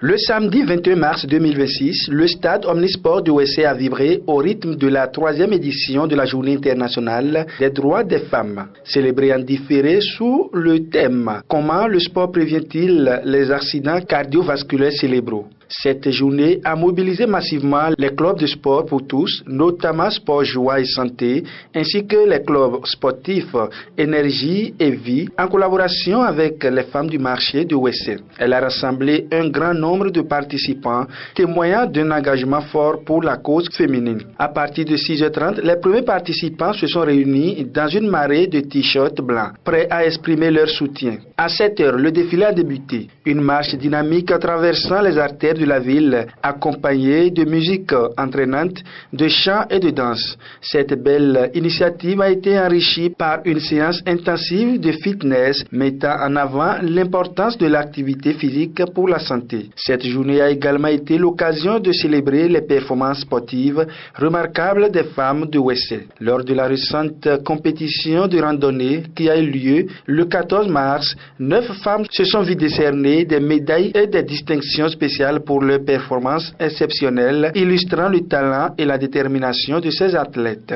Le samedi 21 mars 2026, le stade Omnisport de Ouessé a vibré au rythme de la 3e édition de la Journée internationale des droits des femmes, célébrée en différé sous le thème « Comment le sport prévient-il les accidents cardiovasculaires cérébraux ?» Cette journée a mobilisé massivement les clubs de sport pour tous, notamment Sport, Joie et Santé, ainsi que les clubs sportifs Énergie et Vie, en collaboration avec les femmes du marché de Ouessé. Elle a rassemblé un grand nombre de participants, témoignant d'un engagement fort pour la cause féminine. À partir de 6h30, les premiers participants se sont réunis dans une marée de t-shirts blancs, prêts à exprimer leur soutien. À 7h, le défilé a débuté. Une marche dynamique traversant les artères de la ville, accompagnée de musique entraînante, de chants et de danse. Cette belle initiative a été enrichie par une séance intensive de fitness mettant en avant l'importance de l'activité physique pour la santé. Cette journée a également été l'occasion de célébrer les performances sportives remarquables des femmes de Ouessé. Lors de la récente compétition de randonnée qui a eu lieu le 14 mars, 9 femmes se sont vues décerner des médailles et des distinctions spéciales pour leurs performances exceptionnelles, illustrant le talent et la détermination de ces athlètes.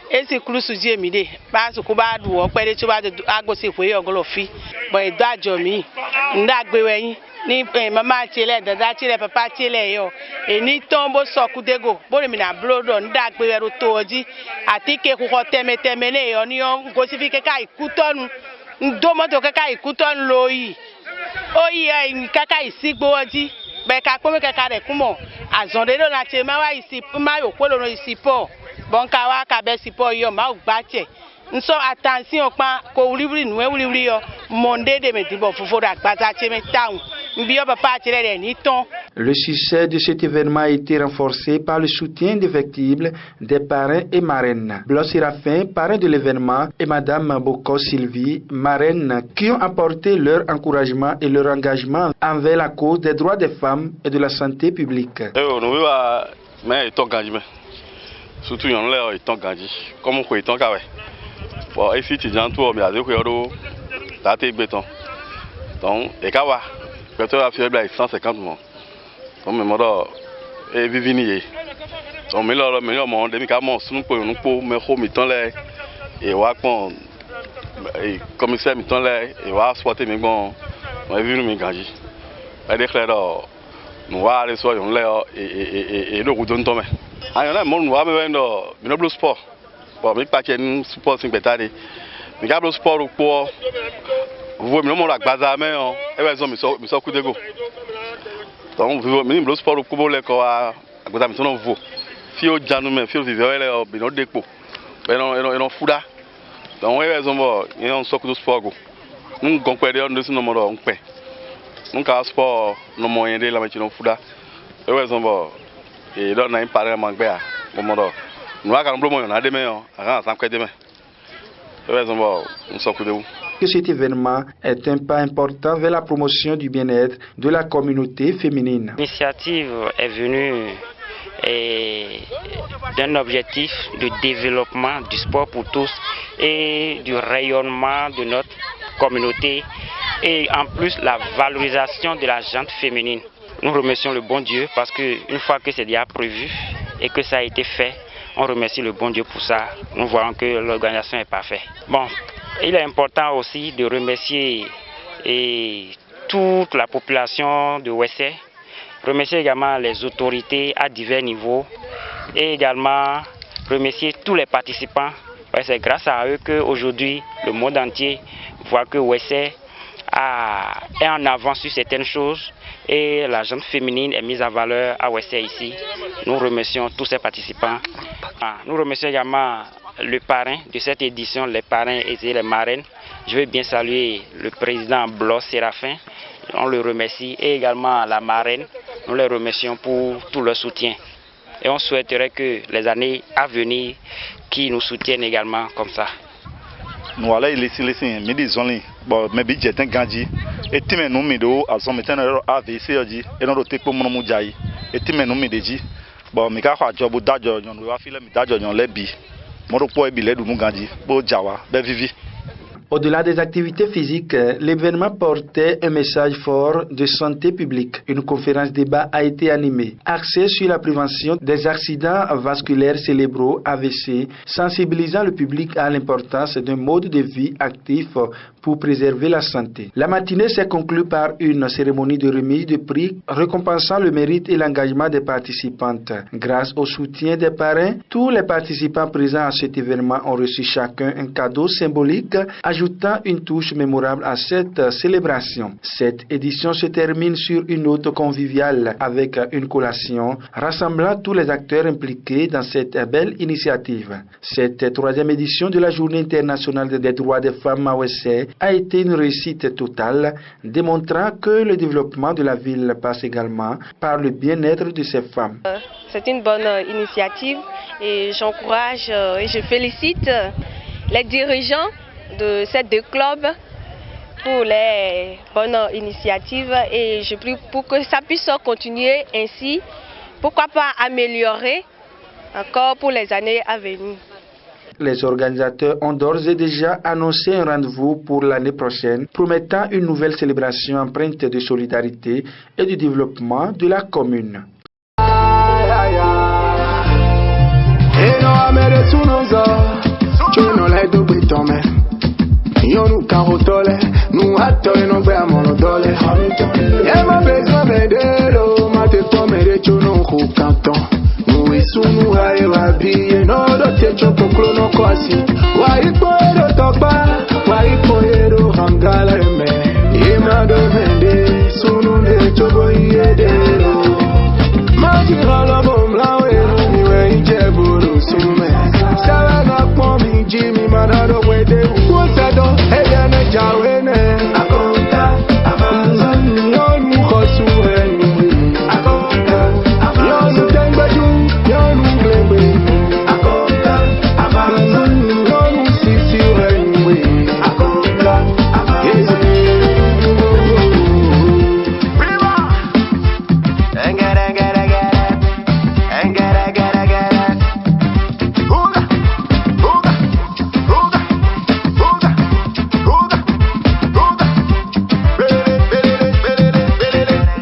Esi kulusu je mi de ba su ku ba du o pe de tí ó bá agbo si pe ogolo fi bo idajo mi nda gbe weyin ni mama ti le dada ti le papa ti le yo eni ton bo so ku dego bo mi na blodo nda gbe weru to oji ati ke ku ko teme teme le yo ni o go si fi ke kai ku tonu ndo moto ke kai ku ton lo yi o yi ai kaka isigbo oji be ka pe me kaka re kumo azonde lo na che ma wa isi ma yo polo no isi po bon kawa ka be sipo yo ma ugba che nso attention pa ko wuri nu e wuri yo monde de me dibo fofo da gbaza che me town mbi yo papa che le ni ton. Le succès de cet événement a été renforcé par le soutien indéfectible des parrains et marraines. Blos Séraphin, parrain de l'événement, et Madame Boko Sylvie, marraine, qui ont apporté leur encouragement et leur engagement envers la cause des droits des femmes et de la santé publique. Surtout yon le itan ganji comme ko itan ka we bon e fi ti jan to mi ade ko yo ta te gbe ton donc e ka wa pe to la fi bla 150 mo donc me mo do e vivini ye donc me lo mo de mi ka mo sunu po nu po me ho mi ton le e wa pon e commissaire mi ton le e wa supporter mi gbon mo vivini mi ganji e de clair do no wa le so yon le e lo ku don to me ayona mon wa me wendo minoblo sport bo mi pa che ni sport sin betade mi gablo sport po vo mi no mo agbaza me o e we zo mi so ku dego donc mi blo sport ko bo le ko agbaza mi so no vo fi o janu me fi o vive ele o bi no depo eno fuda donc we zo mo ni on so ku sport go un gon pe de on no mo do npe un ka sport no mo yen de la ma chi no fuda e we zo mo et donc on a parlé mangba momodo nous a quand on a demain à ça que demain que cet événement est un pas important vers la promotion du bien-être de la communauté féminine. L'initiative est venue d'un objectif de développement du sport pour tous et du rayonnement de notre communauté et en plus la valorisation de la gente féminine. Nous remercions le bon Dieu parce qu'une fois que c'est déjà prévu et que ça a été fait, on remercie le bon Dieu pour ça. Nous voyons que l'organisation est parfaite. Bon, il est important aussi de remercier toute la population de Ouessé, remercier également les autorités à divers niveaux et également remercier tous les participants. C'est grâce à eux qu'aujourd'hui le monde entier voit que Ouessé est en avant sur certaines choses et la gente féminine est mise en valeur à Ouessé ici. Nous remercions tous ces participants. Nous remercions également le parrain de cette édition, les parrains et les marraines. Je veux bien saluer le président Blos Séraphin, on le remercie, et également la marraine. Nous les remercions pour tout leur soutien. Et on souhaiterait que les années à venir, qui nous soutiennent également comme ça. nous allons laisser midi zone bon mais bi jetin ganji et time nous mi do aso meten AVC oji et non te ko mo mu jai et time nous mi deji bon mi ka kwa job dajo nyon we wa file mi dajo nyon lebi mo ro po e bi le du mu ganji bo jawa be vivi. Au-delà des activités physiques, l'événement portait un message fort de santé publique. Une conférence débat a été animée, axée sur la prévention des accidents vasculaires cérébraux AVC, sensibilisant le public à l'importance d'un mode de vie actif pour préserver la santé. La matinée s'est conclue par une cérémonie de remise de prix récompensant le mérite et l'engagement des participantes. Grâce au soutien des parrains, tous les participants présents à cet événement ont reçu chacun un cadeau symbolique, ajoutant une touche mémorable à cette célébration. Cette édition se termine sur une note conviviale avec une collation rassemblant tous les acteurs impliqués dans cette belle initiative. Cette troisième édition de la Journée internationale des droits des femmes à OSC a été une réussite totale, démontrant que le développement de la ville passe également par le bien-être de ces femmes. C'est une bonne initiative et j'encourage et je félicite les dirigeants de ces deux clubs pour les bonnes initiatives et je prie pour que ça puisse continuer ainsi, pourquoi pas améliorer encore pour les années à venir. Les organisateurs ont d'ores et déjà annoncé un rendez-vous pour l'année prochaine, promettant une nouvelle célébration empreinte de solidarité et de développement de la commune. Sunu hai wabi no do techo poklo no kwasi wa ipo do topa wa ipo ero hangala me ima do mende sunu ne chobo yede ma ji hala bom lawe ni we ije buru sume